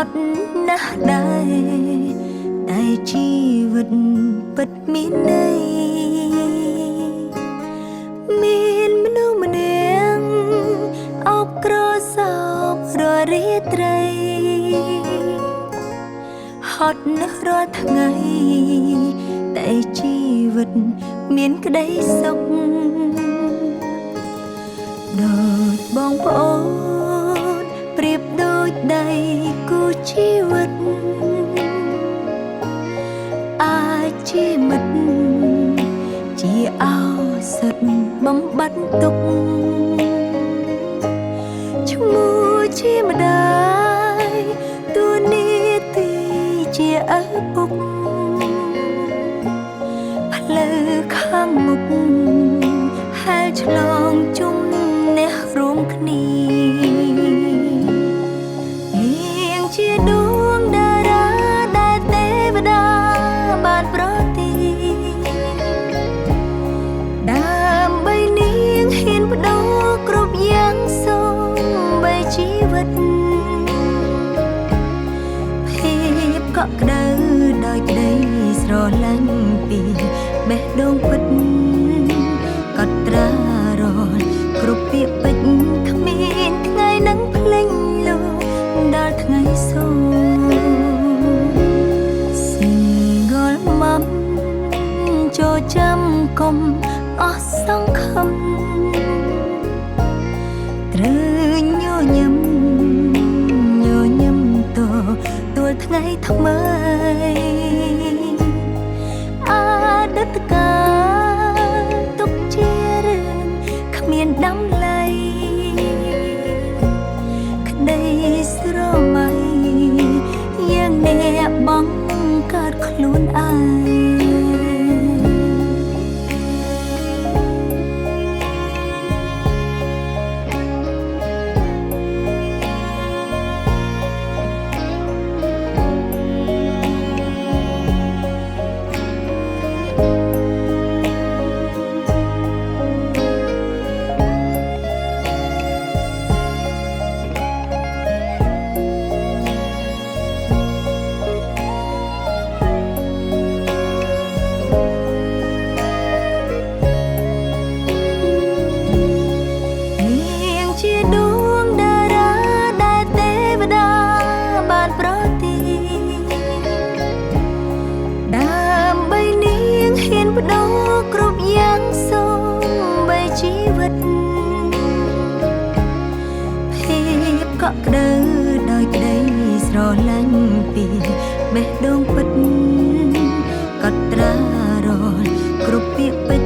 ត់ណាស់ដែរតែជីវិតពិតមានន័យមានមនុស្សម្នាក់អបក្រសោបរាល់រាត្រីហត់ណាស់រាល់ថ្ងៃតែជីវិតមានក្តីសុខដូចបងប្អូនប្រៀបដូចដៃគូជីវិតអាចជាមិត្តជាឱសថបំបត្តិទុក្ខឈ្មោះជាម្ដាយតួនាទីជាឪពុកផ្លូវខាងមុខហែលឆ្លងជុំនេះរួមគ្នានាងជាដួងតារាដែលទេវតាបានប្រទានដើម្បីនាងហ៊ានបដូរគ្រប់យ៉ាងសូម្បីជីវិតភាពកក់ក្ដៅដោយក្តីស្រឡាញ់ពីបេះដូងពិតកត់ត្រារាល់គ្រប់ពាក្យពេចន៍គ្មានថ្ងៃនឹងភ្លេចលោកដល់ថ្ងៃសូម Single mom ចូលចាំកុំអស់សង្ឃឹមត្រូវញញឹមទួលថ្ងៃថ្មីអតីតកាលទុកជារឿងគ្មានតម្លៃក្តីស្រមៃយ៉ាងអ្នកបងកើតខ្លួនឯងកក់ក្ដៅដោយក្តីស្រឡាញ់ពីបេះដូងពិតកត់ត្រារាល់គ្រប់ពាក្យពេចន៍